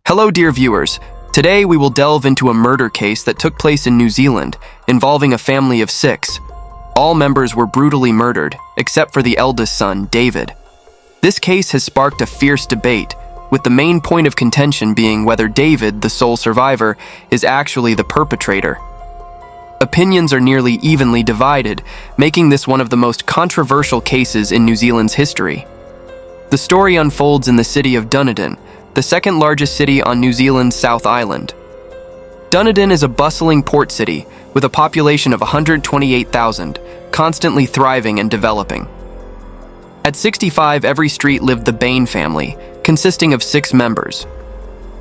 Hello, dear viewers. Today we will delve into a murder case that took place in New Zealand, involving a family of 6. All members were brutally murdered, except for the eldest son, David. This case has sparked a fierce debate, with the main point of contention being whether David, the sole survivor, is actually the perpetrator. Opinions are nearly evenly divided, making this one of the most controversial cases in New Zealand's history. The story unfolds in the city of Dunedin, the second largest city on New Zealand's South Island. Dunedin is a bustling port city with a population of 128,000, constantly thriving and developing. At 65 every street lived the Bain family, consisting of 6 members.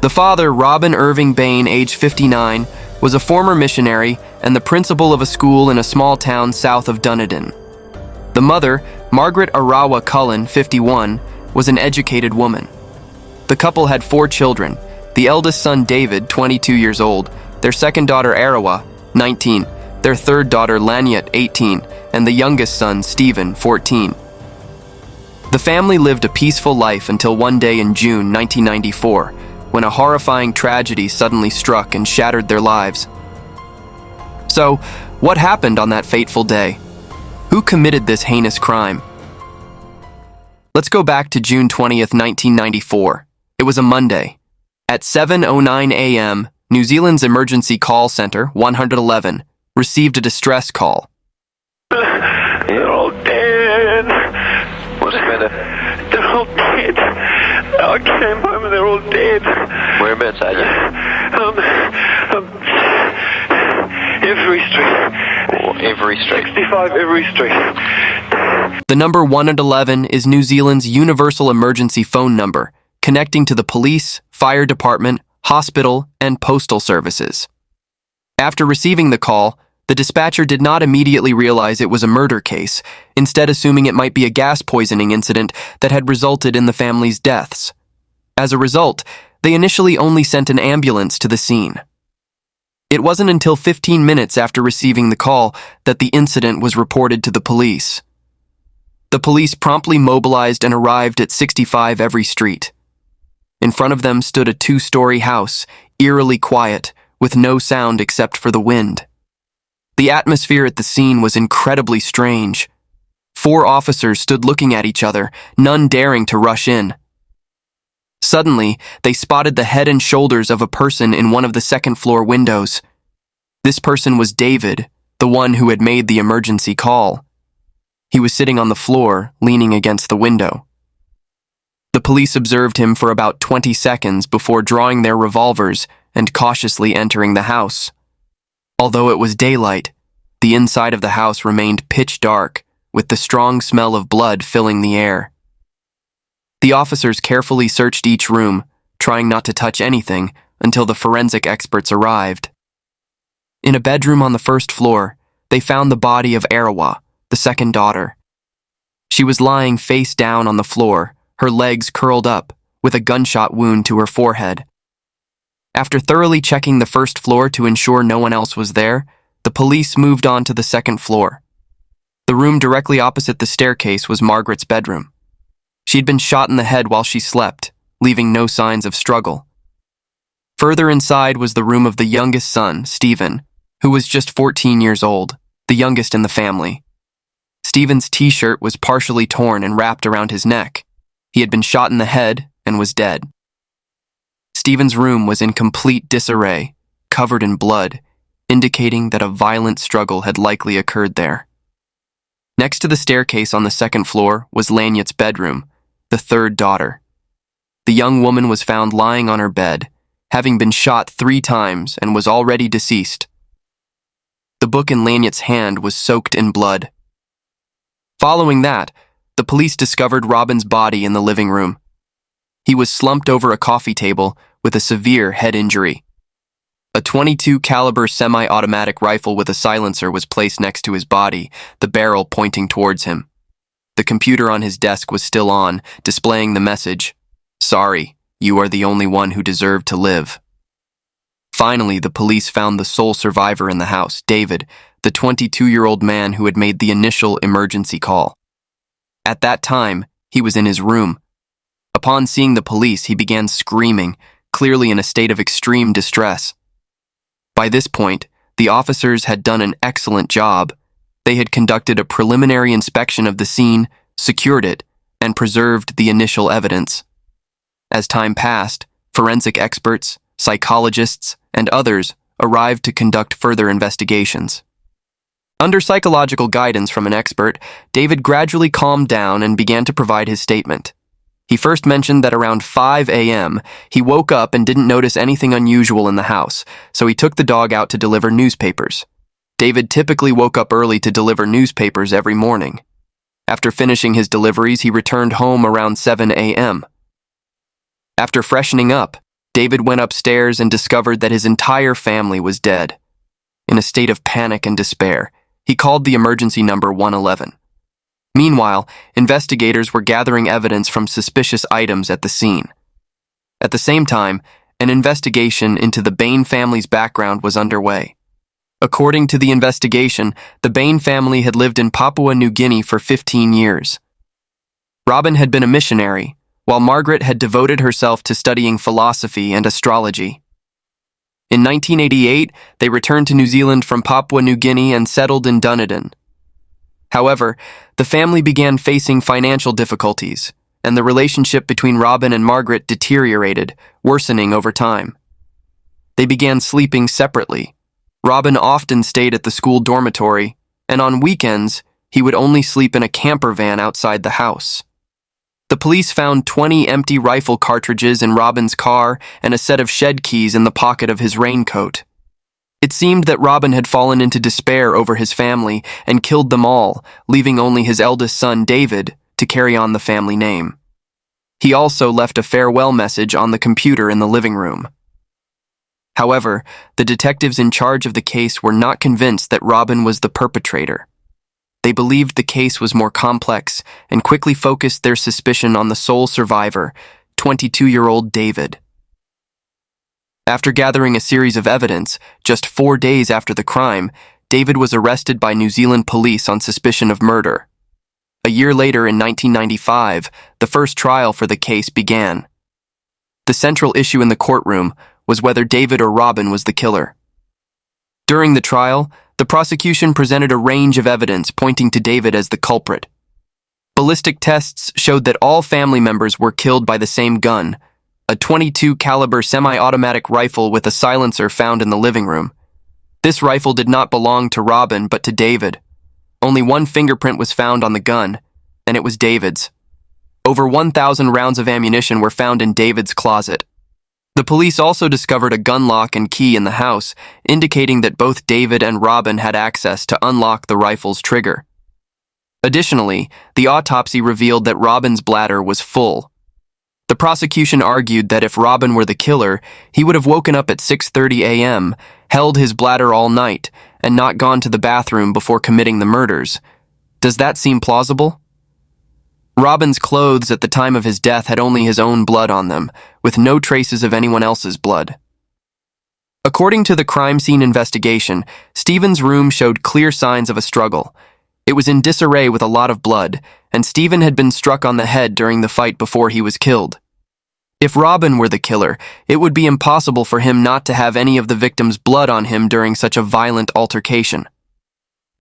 The father, Irving Bain, age 59, was a former missionary and the principal of a school in a small town south of Dunedin. The mother, Margaret Arawa Cullen, 51, was an educated woman. The couple had 4 children, the eldest son David, 22 years old, their second daughter Arawa, 19, their third daughter Lanyet, 18, and the youngest son Stephen, 14. The family lived a peaceful life until one day in June 1994, when a horrifying tragedy suddenly struck and shattered their lives. So, what happened on that fateful day? Who committed this heinous crime? Let's go back to June 20th, 1994. It was a Monday. At 7:09 a.m., New Zealand's emergency call center, 111, received a distress call. They're all dead. What's the matter? They're all dead. I came home and they're all dead. Whereabouts are you? Every street. Oh, every street. 65 every street. The number 111 is New Zealand's universal emergency phone number, connecting to the police, fire department, hospital, and postal services. After receiving the call, the dispatcher did not immediately realize it was a murder case, instead assuming it might be a gas poisoning incident that had resulted in the family's deaths. As a result, they initially only sent an ambulance to the scene. It wasn't until 15 minutes after receiving the call that the incident was reported to the police. The police promptly mobilized and arrived at 65 every street. In front of them stood a 2-story house, eerily quiet, with no sound except for the wind. The atmosphere at the scene was incredibly strange. 4 officers stood looking at each other, none daring to rush in. Suddenly, they spotted the head and shoulders of a person in one of the second-floor windows. This person was David, the one who had made the emergency call. He was sitting on the floor, leaning against the window. The police observed him for about 20 seconds before drawing their revolvers and cautiously entering the house. Although it was daylight, the inside of the house remained pitch dark, with the strong smell of blood filling the air. The officers carefully searched each room, trying not to touch anything until the forensic experts arrived. In a bedroom on the first floor, they found the body of Arawa, the second daughter. She was lying face down on the floor, her legs curled up, with a gunshot wound to her forehead. After thoroughly checking the first floor to ensure no one else was there, the police moved on to the second floor. The room directly opposite the staircase was Margaret's bedroom. She'd been shot in the head while she slept, leaving no signs of struggle. Further inside was the room of the youngest son, Stephen, who was just 14 years old, the youngest in the family. Stephen's t-shirt was partially torn and wrapped around his neck. He had been shot in the head and was dead. Stephen's room was in complete disarray, covered in blood, indicating that a violent struggle had likely occurred there. Next to the staircase on the second floor was Lanyet's bedroom, the third daughter. The young woman was found lying on her bed, having been shot 3 times and was already deceased. The book in Lanyet's hand was soaked in blood. Following that, the police discovered Robin's body in the living room. He was slumped over a coffee table with a severe head injury. A .22 caliber semi-automatic rifle with a silencer was placed next to his body, the barrel pointing towards him. The computer on his desk was still on, displaying the message, "Sorry, you are the only one who deserved to live." Finally, the police found the sole survivor in the house, David, the 22-year-old man who had made the initial emergency call. At that time, he was in his room. Upon seeing the police, he began screaming, clearly in a state of extreme distress. By this point, the officers had done an excellent job. They had conducted a preliminary inspection of the scene, secured it, and preserved the initial evidence. As time passed, forensic experts, psychologists, and others arrived to conduct further investigations. Under psychological guidance from an expert, David gradually calmed down and began to provide his statement. He first mentioned that around 5 a.m., he woke up and didn't notice anything unusual in the house, so he took the dog out to deliver newspapers. David typically woke up early to deliver newspapers every morning. After finishing his deliveries, he returned home around 7 a.m. After freshening up, David went upstairs and discovered that his entire family was dead. In a state of panic and despair, he called the emergency number 111. Meanwhile, investigators were gathering evidence from suspicious items at the scene. At the same time, an investigation into the Bain family's background was underway. According to the investigation, the Bain family had lived in Papua New Guinea for 15 years. Robin had been a missionary, while Margaret had devoted herself to studying philosophy and astrology. In 1988, they returned to New Zealand from Papua New Guinea and settled in Dunedin. However, the family began facing financial difficulties, and the relationship between Robin and Margaret deteriorated, worsening over time. They began sleeping separately. Robin often stayed at the school dormitory, and on weekends, he would only sleep in a camper van outside the house. The police found 20 empty rifle cartridges in Robin's car and a set of shed keys in the pocket of his raincoat. It seemed that Robin had fallen into despair over his family and killed them all, leaving only his eldest son, David, to carry on the family name. He also left a farewell message on the computer in the living room. However, the detectives in charge of the case were not convinced that Robin was the perpetrator. They believed the case was more complex and quickly focused their suspicion on the sole survivor, 22-year-old David. After gathering a series of evidence, just 4 days after the crime, David was arrested by New Zealand police on suspicion of murder. A year later, in 1995, the first trial for the case began. The central issue in the courtroom was whether David or Robin was the killer. During the trial, the prosecution presented a range of evidence pointing to David as the culprit. Ballistic tests showed that all family members were killed by the same gun, a .22 caliber semi-automatic rifle with a silencer found in the living room. This rifle did not belong to Robin but to David. Only one fingerprint was found on the gun, and it was David's. Over 1,000 rounds of ammunition were found in David's closet. The police also discovered a gun lock and key in the house, indicating that both David and Robin had access to unlock the rifle's trigger. Additionally, the autopsy revealed that Robin's bladder was full. The prosecution argued that if Robin were the killer, he would have woken up at 6:30 a.m., held his bladder all night, and not gone to the bathroom before committing the murders. Does that seem plausible? Robin's clothes at the time of his death had only his own blood on them, with no traces of anyone else's blood. According to the crime scene investigation, Stephen's room showed clear signs of a struggle. It was in disarray with a lot of blood, and Stephen had been struck on the head during the fight before he was killed. If Robin were the killer, it would be impossible for him not to have any of the victim's blood on him during such a violent altercation.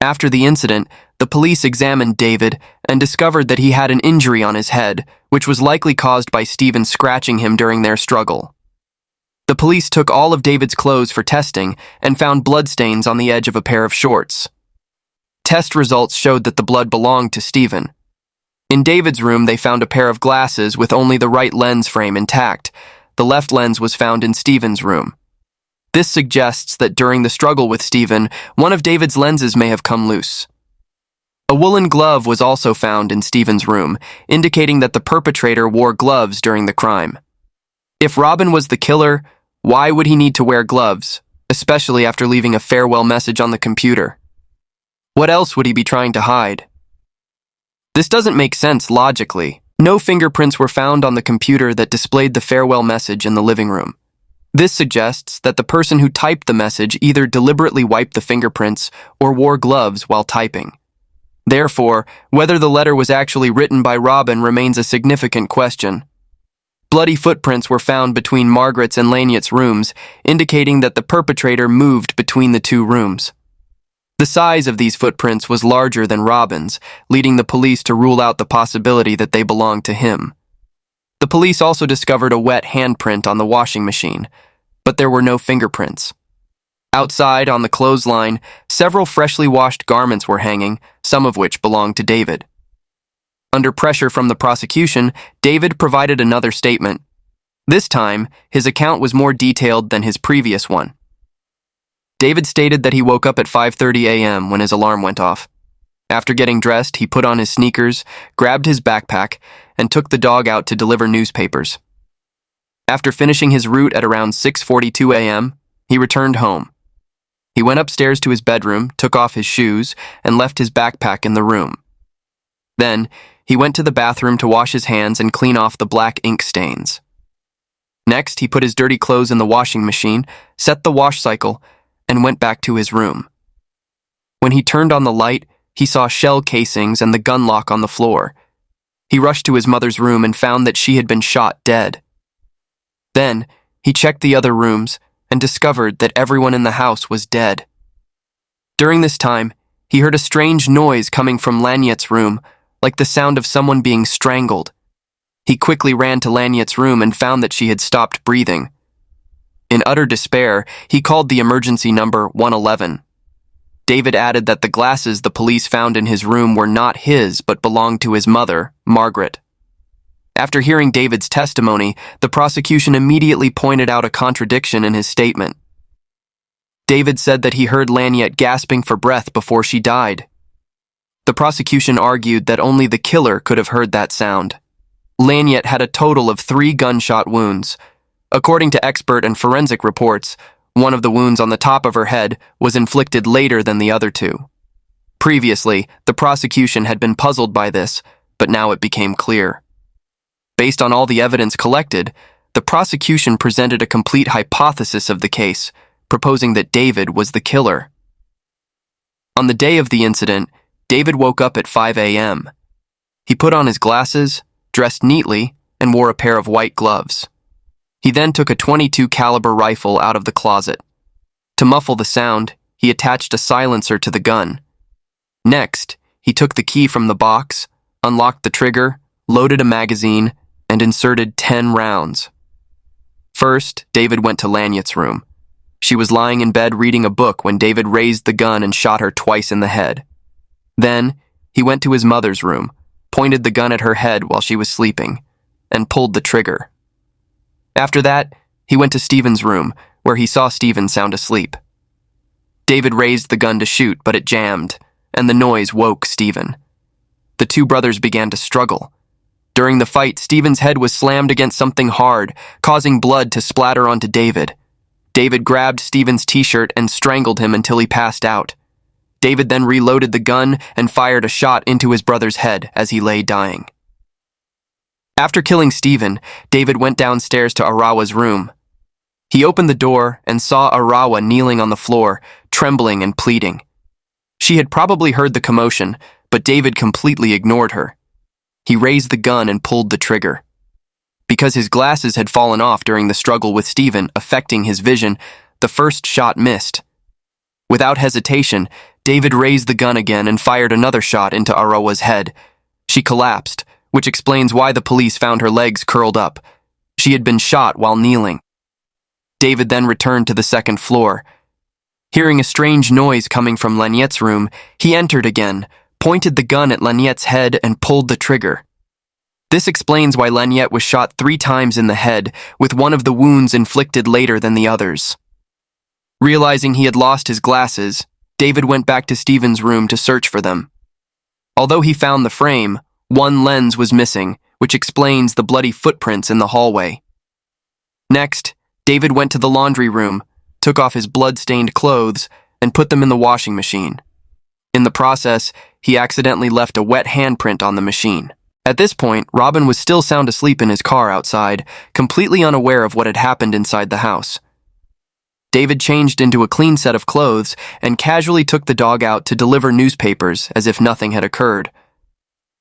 After the incident, the police examined David and discovered that he had an injury on his head, which was likely caused by Stephen scratching him during their struggle. The police took all of David's clothes for testing and found bloodstains on the edge of a pair of shorts. Test results showed that the blood belonged to Stephen. In David's room, they found a pair of glasses with only the right lens frame intact. The left lens was found in Stephen's room. This suggests that during the struggle with Stephen, one of David's lenses may have come loose. A woolen glove was also found in Stephen's room, indicating that the perpetrator wore gloves during the crime. If Robin was the killer, why would he need to wear gloves, especially after leaving a farewell message on the computer? What else would he be trying to hide? This doesn't make sense logically. No fingerprints were found on the computer that displayed the farewell message in the living room. This suggests that the person who typed the message either deliberately wiped the fingerprints or wore gloves while typing. Therefore, whether the letter was actually written by Robin remains a significant question. Bloody footprints were found between Margaret's and Lanyard's rooms, indicating that the perpetrator moved between the two rooms. The size of these footprints was larger than Robin's, leading the police to rule out the possibility that they belonged to him. The police also discovered a wet handprint on the washing machine, but there were no fingerprints. Outside, on the clothesline, several freshly washed garments were hanging, some of which belonged to David. Under pressure from the prosecution, David provided another statement. This time, his account was more detailed than his previous one. David stated that he woke up at 5:30 a.m. when his alarm went off. After getting dressed, he put on his sneakers, grabbed his backpack, and took the dog out to deliver newspapers. After finishing his route at around 6:42 a.m., he returned home. He went upstairs to his bedroom, took off his shoes, and left his backpack in the room. Then, he went to the bathroom to wash his hands and clean off the black ink stains. Next, he put his dirty clothes in the washing machine, set the wash cycle, and went back to his room. When he turned on the light, he saw shell casings and the gun lock on the floor. He rushed to his mother's room and found that she had been shot dead. Then, he checked the other rooms and discovered that everyone in the house was dead. During this time, he heard a strange noise coming from Lanyard's room, like the sound of someone being strangled. He quickly ran to Lanyard's room and found that she had stopped breathing. In utter despair, he called the emergency number 111. David added that the glasses the police found in his room were not his but belonged to his mother, Margaret. After hearing David's testimony, the prosecution immediately pointed out a contradiction in his statement. David said that he heard Lanyard gasping for breath before she died. The prosecution argued that only the killer could have heard that sound. Lanyard had a total of 3 gunshot wounds. According to expert and forensic reports, one of the wounds on the top of her head was inflicted later than the other 2. Previously, the prosecution had been puzzled by this, but now it became clear. Based on all the evidence collected, the prosecution presented a complete hypothesis of the case, proposing that David was the killer. On the day of the incident, David woke up at 5 a.m. He put on his glasses, dressed neatly, and wore a pair of white gloves. He then took a .22 caliber rifle out of the closet. To muffle the sound, he attached a silencer to the gun. Next, he took the key from the box, unlocked the trigger, loaded a magazine, and inserted 10 rounds. First, David went to Lanyard's room. She was lying in bed reading a book when David raised the gun and shot her twice in the head. Then, he went to his mother's room, pointed the gun at her head while she was sleeping, and pulled the trigger. After that, he went to Stephen's room, where he saw Stephen sound asleep. David raised the gun to shoot, but it jammed, and the noise woke Stephen. The 2 brothers began to struggle. During the fight, Stephen's head was slammed against something hard, causing blood to splatter onto David. David grabbed Stephen's t-shirt and strangled him until he passed out. David then reloaded the gun and fired a shot into his brother's head as he lay dying. After killing Stephen, David went downstairs to Arawa's room. He opened the door and saw Arawa kneeling on the floor, trembling and pleading. She had probably heard the commotion, but David completely ignored her. He raised the gun and pulled the trigger. Because his glasses had fallen off during the struggle with Stephen, affecting his vision, the first shot missed. Without hesitation, David raised the gun again and fired another shot into Arawa's head. She collapsed, which explains why the police found her legs curled up. She had been shot while kneeling. David then returned to the second floor. Hearing a strange noise coming from Lanyard's room, he entered again, pointed the gun at Lanyard's head, and pulled the trigger. This explains why Lanyard was shot 3 times in the head, with one of the wounds inflicted later than the others. Realizing he had lost his glasses, David went back to Stephen's room to search for them. Although he found the frame, one lens was missing, which explains the bloody footprints in the hallway. Next, David went to the laundry room, took off his blood-stained clothes, and put them in the washing machine. In the process, he accidentally left a wet handprint on the machine. At this point, Robin was still sound asleep in his car outside, completely unaware of what had happened inside the house. David changed into a clean set of clothes and casually took the dog out to deliver newspapers as if nothing had occurred.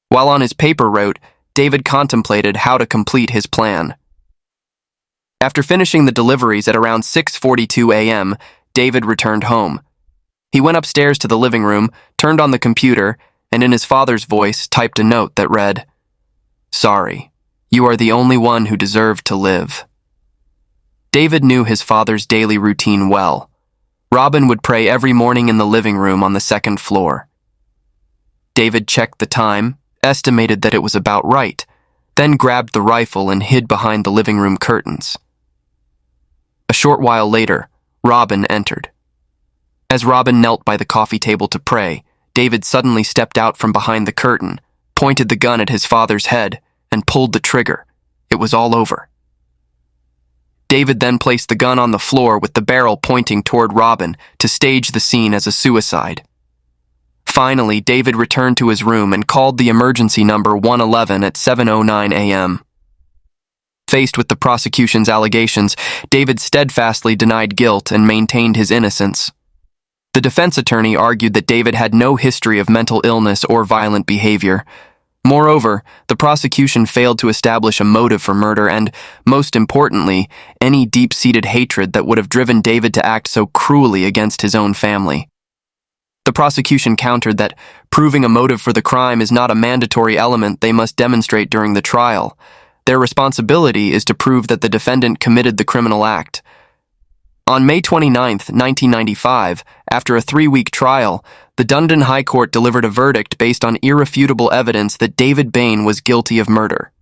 While on his paper route, David contemplated how to complete his plan. After finishing the deliveries at around 6:42 a.m., David returned home. He went upstairs to the living room, turned on the computer, and in his father's voice typed a note that read, "Sorry, you are the only one who deserved to live." David knew his father's daily routine well. Robin would pray every morning in the living room on the second floor. David checked the time, estimated that it was about right, then grabbed the rifle and hid behind the living room curtains. A short while later, Robin entered. As Robin knelt by the coffee table to pray, David suddenly stepped out from behind the curtain, pointed the gun at his father's head, and pulled the trigger. It was all over. David then placed the gun on the floor with the barrel pointing toward Robin to stage the scene as a suicide. Finally, David returned to his room and called the emergency number 111 at 7:09 a.m. Faced with the prosecution's allegations, David steadfastly denied guilt and maintained his innocence. The defense attorney argued that David had no history of mental illness or violent behavior. Moreover, the prosecution failed to establish a motive for murder and, most importantly, any deep-seated hatred that would have driven David to act so cruelly against his own family. The prosecution countered that proving a motive for the crime is not a mandatory element they must demonstrate during the trial. Their responsibility is to prove that the defendant committed the criminal act. On May 29, 1995, after a 3-week trial, the Dundon High Court delivered a verdict based on irrefutable evidence that David Bain was guilty of murder.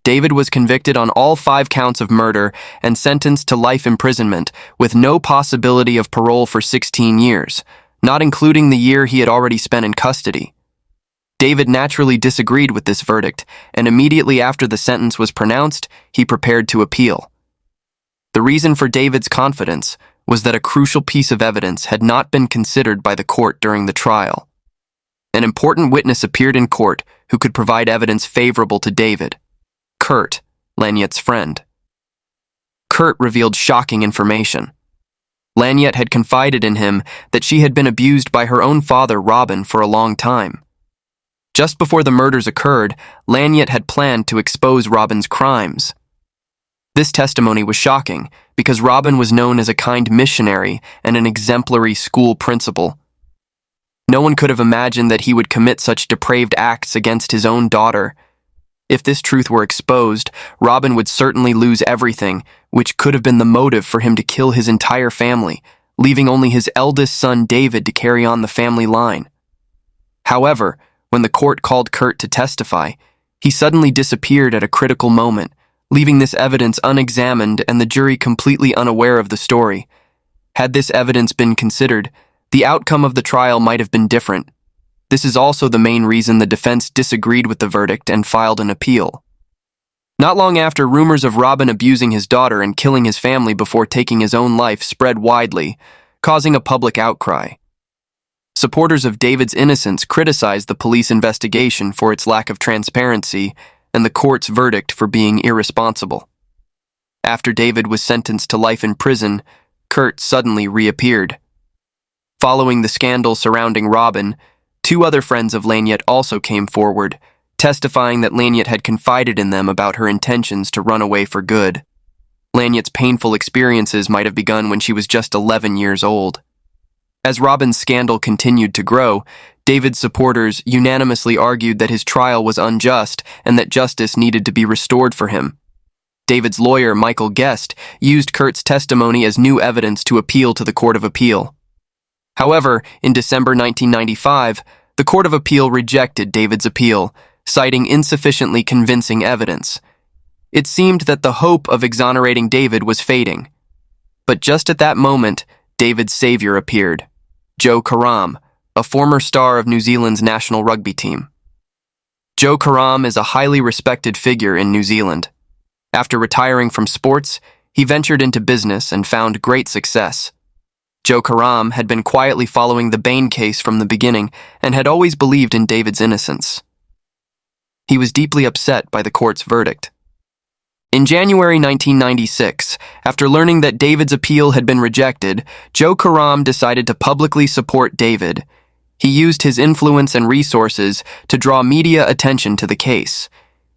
David was convicted on all 5 counts of murder and sentenced to life imprisonment with no possibility of parole for 16 years, not including the year he had already spent in custody. David naturally disagreed with this verdict, and immediately after the sentence was pronounced, he prepared to appeal. The reason for David's confidence was that a crucial piece of evidence had not been considered by the court during the trial. An important witness appeared in court who could provide evidence favorable to David: Kurt, Lanyette's friend. Kurt revealed shocking information. Lanyette had confided in him that she had been abused by her own father, Robin, for a long time. Just before the murders occurred, Lanyette had planned to expose Robin's crimes. This testimony was shocking because Robin was known as a kind missionary and an exemplary school principal. No one could have imagined that he would commit such depraved acts against his own daughter. If this truth were exposed, Robin would certainly lose everything, which could have been the motive for him to kill his entire family, leaving only his eldest son David to carry on the family line. However, when the court called Kurt to testify, he suddenly disappeared at a critical moment, leaving this evidence unexamined and the jury completely unaware of the story. Had this evidence been considered, the outcome of the trial might have been different. This is also the main reason the defense disagreed with the verdict and filed an appeal. Not long after, rumors of Robin abusing his daughter and killing his family before taking his own life spread widely, causing a public outcry. Supporters of David's innocence criticized the police investigation for its lack of transparency and the court's verdict for being irresponsible. After David was sentenced to life in prison, Kurt suddenly reappeared. Following the scandal surrounding Robin, 2 other friends of Lanyette also came forward, testifying that Lanyette had confided in them about her intentions to run away for good. Lanyette's painful experiences might have begun when she was just 11 years old. As Robin's scandal continued to grow, David's supporters unanimously argued that his trial was unjust and that justice needed to be restored for him. David's lawyer, Michael Guest, used Kurt's testimony as new evidence to appeal to the Court of Appeal. However, in December 1995, the Court of Appeal rejected David's appeal, citing insufficiently convincing evidence. It seemed that the hope of exonerating David was fading. But just at that moment, David's savior appeared: Joe Karam, a former star of New Zealand's national rugby team. Joe Karam is a highly respected figure in New Zealand. After retiring from sports, he ventured into business and found great success. Joe Karam had been quietly following the Bane case from the beginning and had always believed in David's innocence. He was deeply upset by the court's verdict. In January 1996, after learning that David's appeal had been rejected, Joe Karam decided to publicly support David. He used his influence and resources to draw media attention to the case.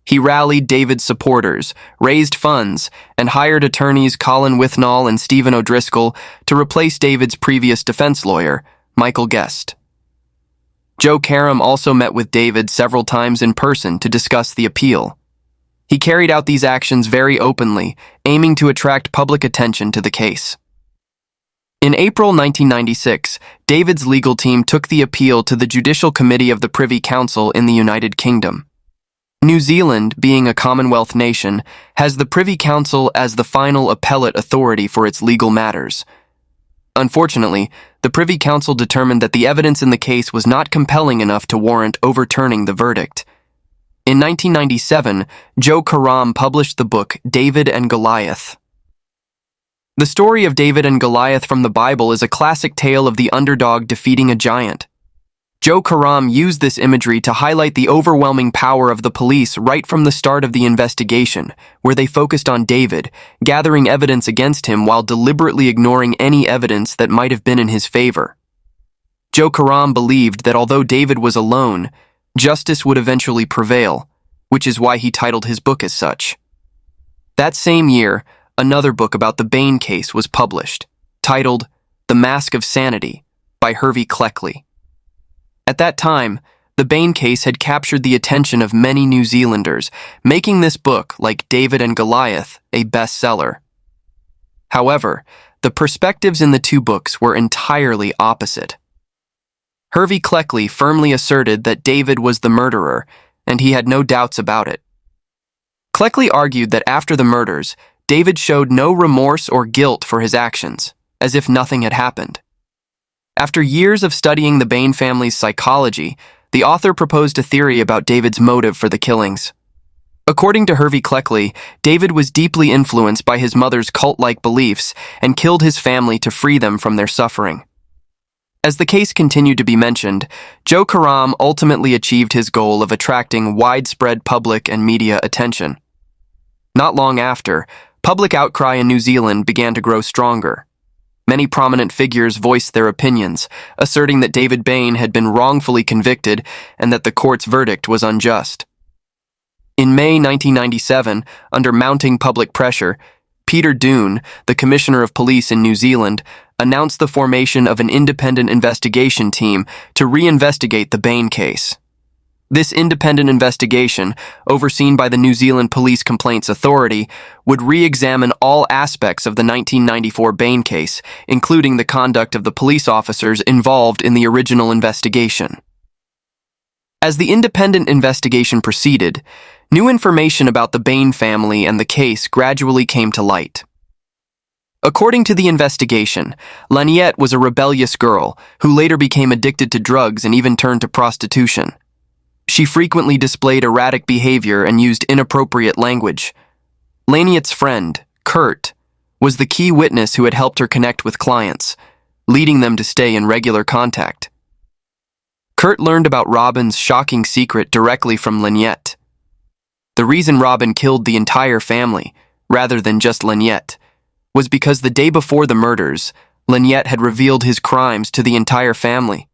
He rallied David's supporters, raised funds, and hired attorneys Colin Withnall and Stephen O'Driscoll to replace David's previous defense lawyer, Michael Guest. Joe Karam also met with David several times in person to discuss the appeal. He carried out these actions very openly, aiming to attract public attention to the case. In April 1996, David's legal team took the appeal to the Judicial Committee of the Privy Council in the United Kingdom. New Zealand, being a Commonwealth nation, has the Privy Council as the final appellate authority for its legal matters. Unfortunately, the Privy Council determined that the evidence in the case was not compelling enough to warrant overturning the verdict. In 1997, Joe Karam published the book David and Goliath. The story of David and Goliath from the Bible is a classic tale of the underdog defeating a giant. Joe Karam used this imagery to highlight the overwhelming power of the police right from the start of the investigation, where they focused on David, gathering evidence against him while deliberately ignoring any evidence that might have been in his favor. Joe Karam believed that although David was alone, justice would eventually prevail, which is why he titled his book as such. That same year, another book about the Bain case was published, titled The Mask of Sanity by Irving Bain. At that time, the Bain case had captured the attention of many New Zealanders, making this book, like David and Goliath, a bestseller. However, the perspectives in the two books were entirely opposite. Irving Bain firmly asserted that David was the murderer, and he had no doubts about it. Bain argued that after the murders, David showed no remorse or guilt for his actions, as if nothing had happened. After years of studying the Bain family's psychology, the author proposed a theory about David's motive for the killings. According to Irving Bain, David was deeply influenced by his mother's cult-like beliefs and killed his family to free them from their suffering. As the case continued to be mentioned, Joe Karam ultimately achieved his goal of attracting widespread public and media attention. Not long after, public outcry in New Zealand began to grow stronger. Many prominent figures voiced their opinions, asserting that David Bain had been wrongfully convicted and that the court's verdict was unjust. In May 1997, under mounting public pressure, Peter Doone, the Commissioner of Police in New Zealand, announced the formation of an independent investigation team to reinvestigate the Bain case. This independent investigation, overseen by the New Zealand Police Complaints Authority, would re-examine all aspects of the 1994 Bain case, including the conduct of the police officers involved in the original investigation. As the independent investigation proceeded, new information about the Bain family and the case gradually came to light. According to the investigation, Laniette was a rebellious girl who later became addicted to drugs and even turned to prostitution. She frequently displayed erratic behavior and used inappropriate language. Laniette's friend, Kurt, was the key witness who had helped her connect with clients, leading them to stay in regular contact. Kurt learned about Robin's shocking secret directly from Laniette. The reason Robin killed the entire family, rather than just Laniette, was because the day before the murders, Laniette had revealed his crimes to the entire family.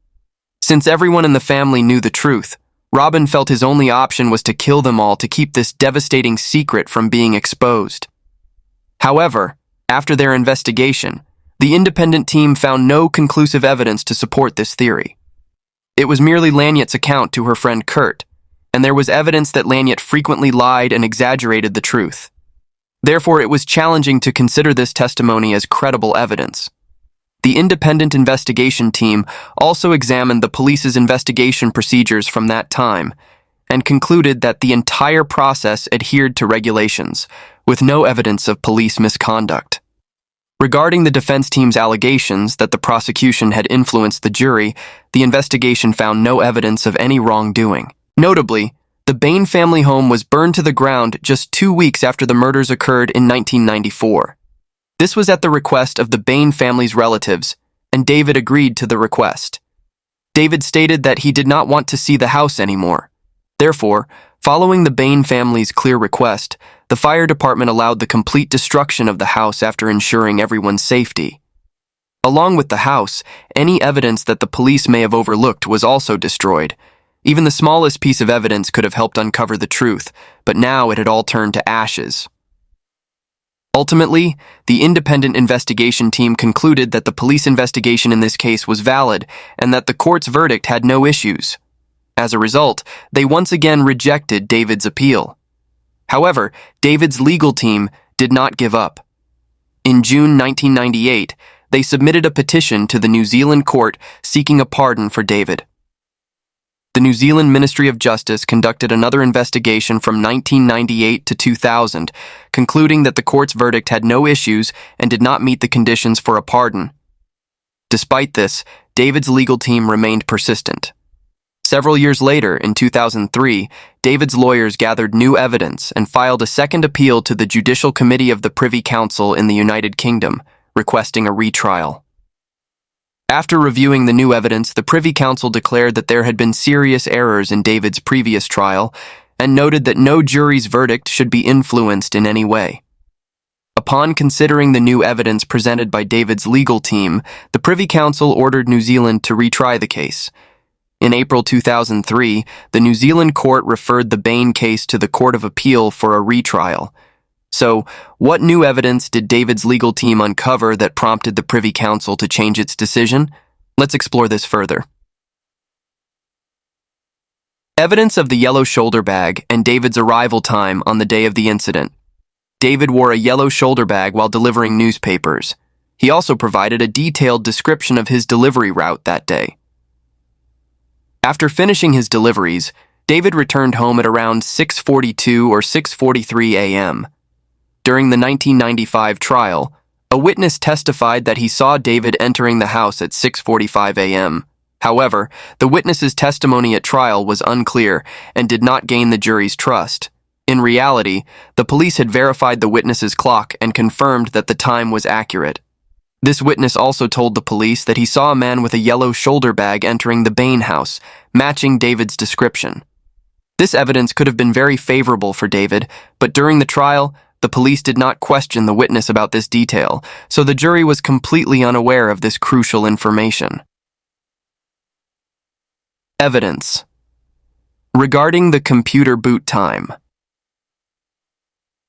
Since everyone in the family knew the truth, Robin felt his only option was to kill them all to keep this devastating secret from being exposed. However, after their investigation, the independent team found no conclusive evidence to support this theory. It was merely Laniette's account to her friend Kurt, and there was evidence that Laniette frequently lied and exaggerated the truth. Therefore, it was challenging to consider this testimony as credible evidence. The independent investigation team also examined the police's investigation procedures from that time and concluded that the entire process adhered to regulations, with no evidence of police misconduct. Regarding the defense team's allegations that the prosecution had influenced the jury, the investigation found no evidence of any wrongdoing. Notably, the Bain family home was burned to the ground just 2 weeks after the murders occurred in 1994. This was at the request of the Bain family's relatives, and David agreed to the request. David stated that he did not want to see the house anymore. Therefore, following the Bain family's clear request, the fire department allowed the complete destruction of the house after ensuring everyone's safety. Along with the house, any evidence that the police may have overlooked was also destroyed, Even the smallest piece of evidence could have helped uncover the truth, but now it had all turned to ashes. Ultimately, the independent investigation team concluded that the police investigation in this case was valid and that the court's verdict had no issues. As a result, they once again rejected David's appeal. However, David's legal team did not give up. In June 1998, they submitted a petition to the New Zealand court seeking a pardon for David. The New Zealand Ministry of Justice conducted another investigation from 1998 to 2000, concluding that the court's verdict had no issues and did not meet the conditions for a pardon. Despite this, David's legal team remained persistent. Several years later, in 2003, David's lawyers gathered new evidence and filed a second appeal to the Judicial Committee of the Privy Council in the United Kingdom, requesting a retrial. After reviewing the new evidence, the Privy Council declared that there had been serious errors in David's previous trial and noted that no jury's verdict should be influenced in any way. Upon considering the new evidence presented by David's legal team, the Privy Council ordered New Zealand to retry the case. In April 2003, the New Zealand court referred the Bain case to the Court of Appeal for a retrial. So, what new evidence did David's legal team uncover that prompted the Privy Council to change its decision? Let's explore this further. Evidence of the yellow shoulder bag and David's arrival time on the day of the incident. David wore a yellow shoulder bag while delivering newspapers. He also provided a detailed description of his delivery route that day. After finishing his deliveries, David returned home at around 6:42 or 6:43 a.m. During the 1995 trial, a witness testified that he saw David entering the house at 6:45 a.m. However, the witness's testimony at trial was unclear and did not gain the jury's trust. In reality, the police had verified the witness's clock and confirmed that the time was accurate. This witness also told the police that he saw a man with a yellow shoulder bag entering the Bain house, matching David's description. This evidence could have been very favorable for David, but during the trial, the police did not question the witness about this detail, so the jury was completely unaware of this crucial information. Evidence regarding the computer boot time.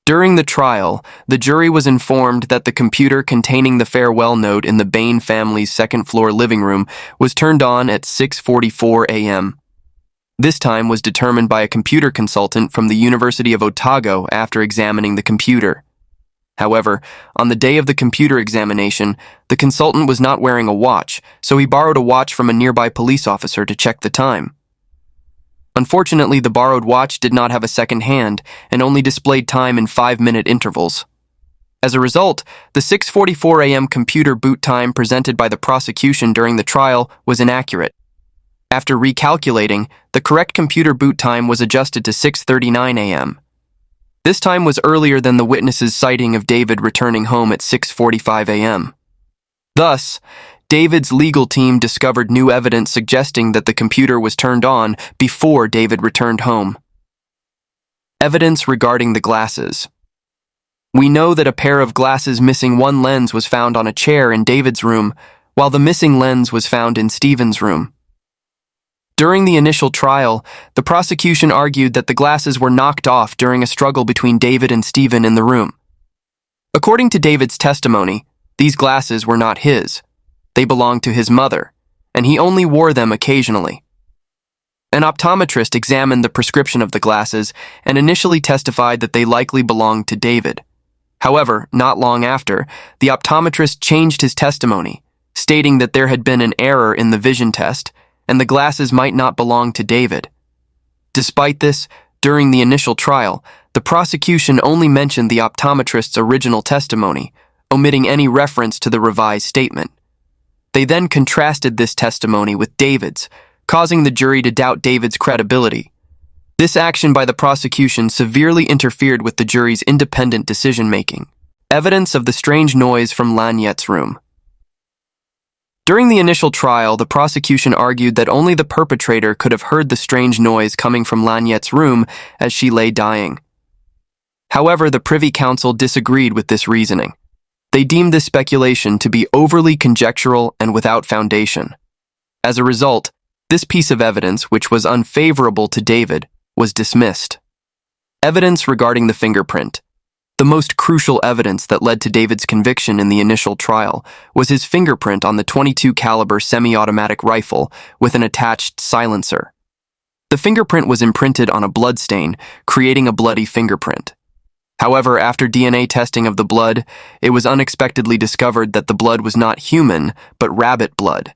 During the trial, the jury was informed that the computer containing the farewell note in the Bain family's second-floor living room was turned on at 6:44 a.m. This time was determined by a computer consultant from the University of Otago after examining the computer. However, on the day of the computer examination, the consultant was not wearing a watch, so he borrowed a watch from a nearby police officer to check the time. Unfortunately, the borrowed watch did not have a second hand and only displayed time in 5-minute intervals. As a result, the 6:44 a.m. computer boot time presented by the prosecution during the trial was inaccurate. After recalculating, the correct computer boot time was adjusted to 6:39 a.m. This time was earlier than the witness's sighting of David returning home at 6:45 a.m. Thus, David's legal team discovered new evidence suggesting that the computer was turned on before David returned home. Evidence regarding the glasses. We know that a pair of glasses missing one lens was found on a chair in David's room, while the missing lens was found in Stephen's room. During the initial trial, the prosecution argued that the glasses were knocked off during a struggle between David and Stephen in the room. According to David's testimony, these glasses were not his. They belonged to his mother, and he only wore them occasionally. An optometrist examined the prescription of the glasses and initially testified that they likely belonged to David. However, not long after, the optometrist changed his testimony, stating that there had been an error in the vision test and the glasses might not belong to David. Despite this, during the initial trial, the prosecution only mentioned the optometrist's original testimony, omitting any reference to the revised statement. They then contrasted this testimony with David's, causing the jury to doubt David's credibility. This action by the prosecution severely interfered with the jury's independent decision-making. Evidence of the strange noise from Laniette's room. During the initial trial, the prosecution argued that only the perpetrator could have heard the strange noise coming from Laniette's room as she lay dying. However, the Privy Council disagreed with this reasoning. They deemed this speculation to be overly conjectural and without foundation. As a result, This piece of evidence, which was unfavorable to David, was dismissed. Evidence regarding the fingerprint. The most crucial evidence that led to David's conviction in the initial trial was his fingerprint on the .22 caliber semi-automatic rifle with an attached silencer. The fingerprint was imprinted on a bloodstain, creating a bloody fingerprint. However, after DNA testing of the blood, it was unexpectedly discovered that the blood was not human, but rabbit blood.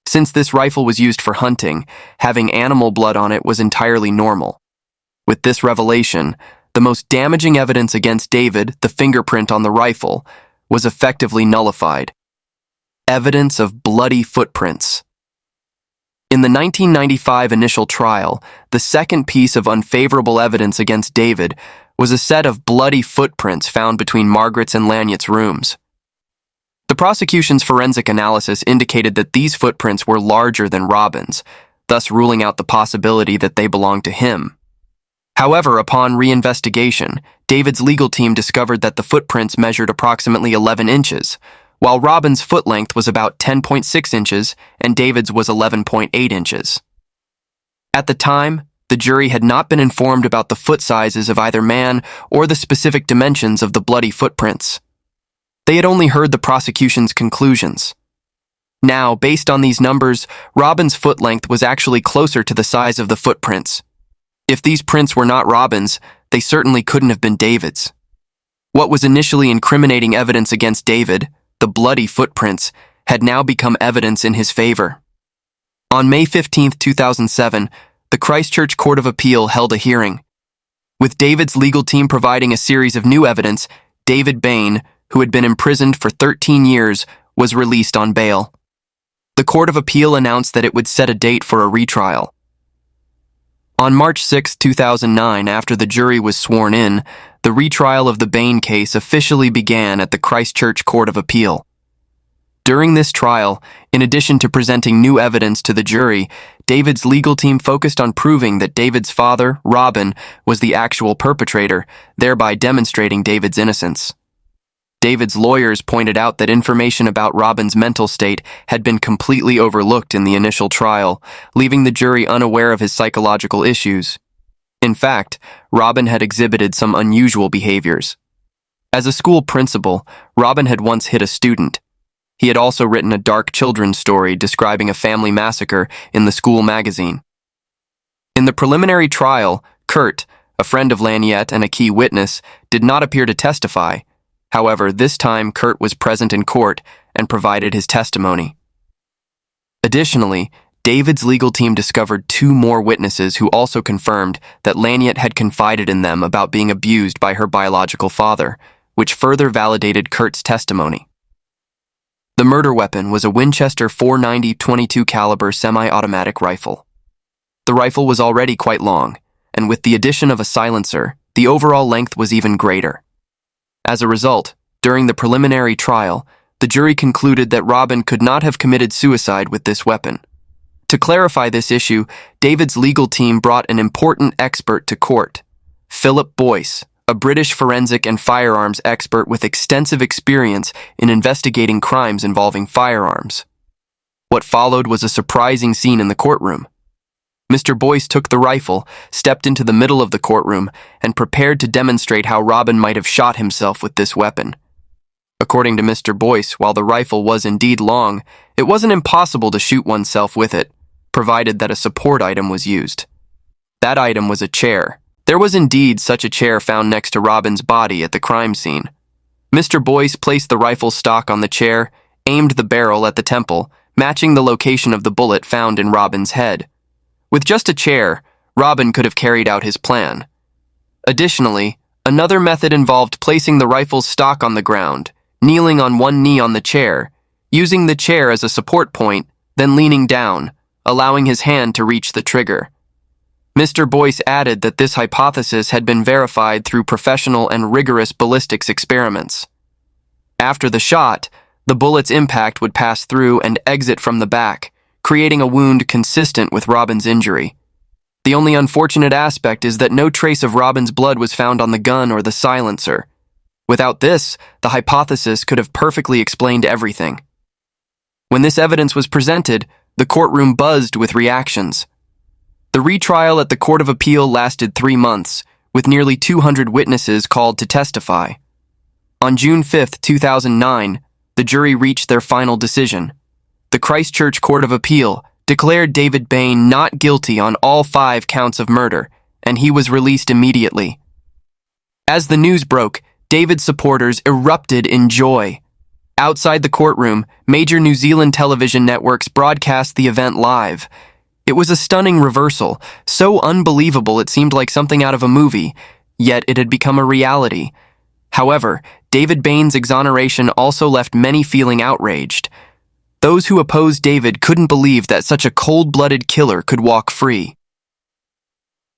Since this rifle was used for hunting, having animal blood on it was entirely normal. With this revelation, the most damaging evidence against David, the fingerprint on the rifle, was effectively nullified. Evidence of bloody footprints. In the 1995 initial trial, the second piece of unfavorable evidence against David was a set of bloody footprints found between Margaret's and Lanyard's rooms. The prosecution's forensic analysis indicated that these footprints were larger than Robin's, thus ruling out the possibility that they belonged to him. However, upon reinvestigation, David's legal team discovered that the footprints measured approximately 11 inches, while Robin's foot length was about 10.6 inches and David's was 11.8 inches. At the time, the jury had not been informed about the foot sizes of either man or the specific dimensions of the bloody footprints. They had only heard the prosecution's conclusions. Now, based on these numbers, Robin's foot length was actually closer to the size of the footprints. If these prints were not Robin's, they certainly couldn't have been David's. What was initially incriminating evidence against David, the bloody footprints, had now become evidence in his favor. On May 15, 2007, the Christchurch Court of Appeal held a hearing. With David's legal team providing a series of new evidence, David Bain, who had been imprisoned for 13 years, was released on bail. The Court of Appeal announced that it would set a date for a retrial. On March 6, 2009, after the jury was sworn in, the retrial of the Bane case officially began at the Christchurch Court of Appeal. During this trial, in addition to presenting new evidence to the jury, David's legal team focused on proving that David's father, Robin, was the actual perpetrator, thereby demonstrating David's innocence. David's lawyers pointed out that information about Robin's mental state had been completely overlooked in the initial trial, leaving the jury unaware of his psychological issues. In fact, Robin had exhibited some unusual behaviors. As a school principal, Robin had once hit a student. He had also written a dark children's story describing a family massacre in the school magazine. In the preliminary trial, Kurt, a friend of Lanyard and a key witness, did not appear to testify. However, this time Kurt was present in court and provided his testimony. Additionally, David's legal team discovered 2 more witnesses who also confirmed that Lanyard had confided in them about being abused by her biological father, which further validated Kurt's testimony. The murder weapon was a Winchester .490 .22 caliber semi-automatic rifle. The rifle was already quite long, and with the addition of a silencer, the overall length was even greater. As a result, during the preliminary trial, the jury concluded that Robin could not have committed suicide with this weapon. To clarify this issue, David's legal team brought an important expert to court, Philip Boyce, a British forensic and firearms expert with extensive experience in investigating crimes involving firearms. What followed was a surprising scene in the courtroom. Mr. Boyce took the rifle, stepped into the middle of the courtroom, and prepared to demonstrate how Robin might have shot himself with this weapon. According to Mr. Boyce, while the rifle was indeed long, it wasn't impossible to shoot oneself with it, provided that a support item was used. That item was a chair. There was indeed such a chair found next to Robin's body at the crime scene. Mr. Boyce placed the rifle stock on the chair, aimed the barrel at the temple, matching the location of the bullet found in Robin's head. With just a chair, Robin could have carried out his plan. Additionally, another method involved placing the rifle's stock on the ground, kneeling on one knee on the chair, using the chair as a support point, then leaning down, allowing his hand to reach the trigger. Mr. Boyce added that this hypothesis had been verified through professional and rigorous ballistics experiments. After the shot, the bullet's impact would pass through and exit from the back, creating a wound consistent with Robin's injury. The only unfortunate aspect is that no trace of Robin's blood was found on the gun or the silencer. Without this, the hypothesis could have perfectly explained everything. When this evidence was presented, The courtroom buzzed with reactions. The retrial at the Court of Appeal lasted 3 months, with nearly 200 witnesses called to testify. On June 5, 2009, the jury reached their final decision. The Christchurch Court of Appeal declared David Bain not guilty on all 5 counts of murder, and he was released immediately. As the news broke, David's supporters erupted in joy. Outside the courtroom, major New Zealand television networks broadcast the event live. It was a stunning reversal, so unbelievable it seemed like something out of a movie, yet it had become a reality. However, David Bain's exoneration also left many feeling outraged. Those who opposed David couldn't believe that such a cold-blooded killer could walk free.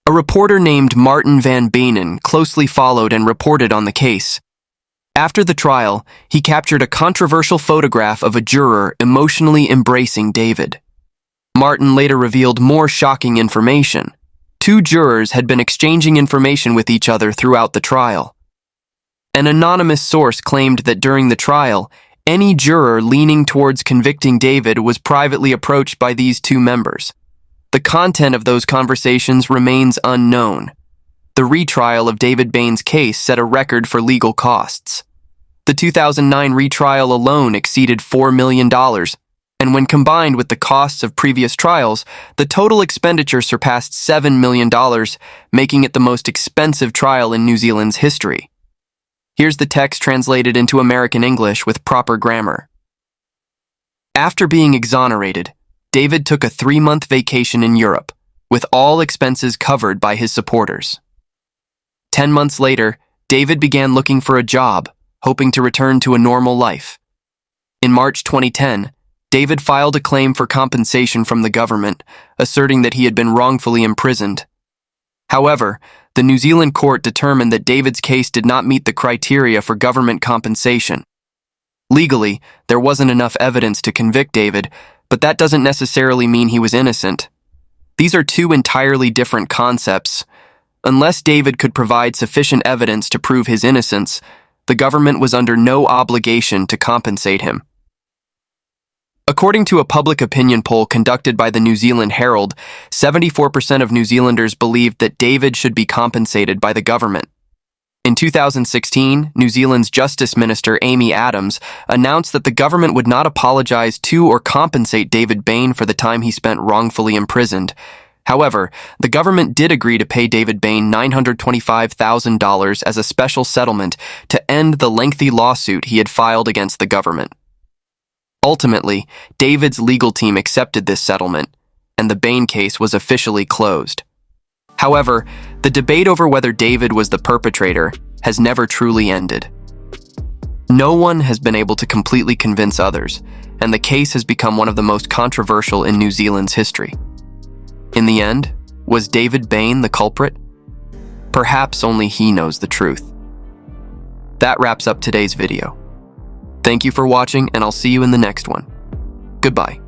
A reporter named Martin van Bainen closely followed and reported on the case. After the trial, he captured a controversial photograph of a juror emotionally embracing David. Martin later revealed more shocking information. 2 jurors had been exchanging information with each other throughout the trial. An anonymous source claimed that during the trial, any juror leaning towards convicting David was privately approached by these 2 members. The content of those conversations remains unknown. The retrial of David Bain's case set a record for legal costs. The 2009 retrial alone exceeded $4 million, and when combined with the costs of previous trials, the total expenditure surpassed $7 million, making it the most expensive trial in New Zealand's history. Here's the text translated into American English with proper grammar. After being exonerated, David took a 3-month vacation in Europe, with all expenses covered by his supporters. 10 months later, David began looking for a job, hoping to return to a normal life. In March 2010, David filed a claim for compensation from the government, asserting that he had been wrongfully imprisoned. However, the New Zealand court determined that David's case did not meet the criteria for government compensation. Legally, there wasn't enough evidence to convict David, but that doesn't necessarily mean he was innocent. These are 2 entirely different concepts. Unless David could provide sufficient evidence to prove his innocence, the government was under no obligation to compensate him. According to a public opinion poll conducted by the New Zealand Herald, 74% of New Zealanders believed that David should be compensated by the government. In 2016, New Zealand's Justice Minister Amy Adams announced that the government would not apologize to or compensate David Bain for the time he spent wrongfully imprisoned. However, the government did agree to pay David Bain $925,000 as a special settlement to end the lengthy lawsuit he had filed against the government. Ultimately, David's legal team accepted this settlement, and the Bane case was officially closed. However, the debate over whether David was the perpetrator has never truly ended. No one has been able to completely convince others, and the case has become one of the most controversial in New Zealand's history. In the end, was David Bain the culprit? Perhaps only he knows the truth. That wraps up today's video. Thank you for watching, and I'll see you in the next one. Goodbye.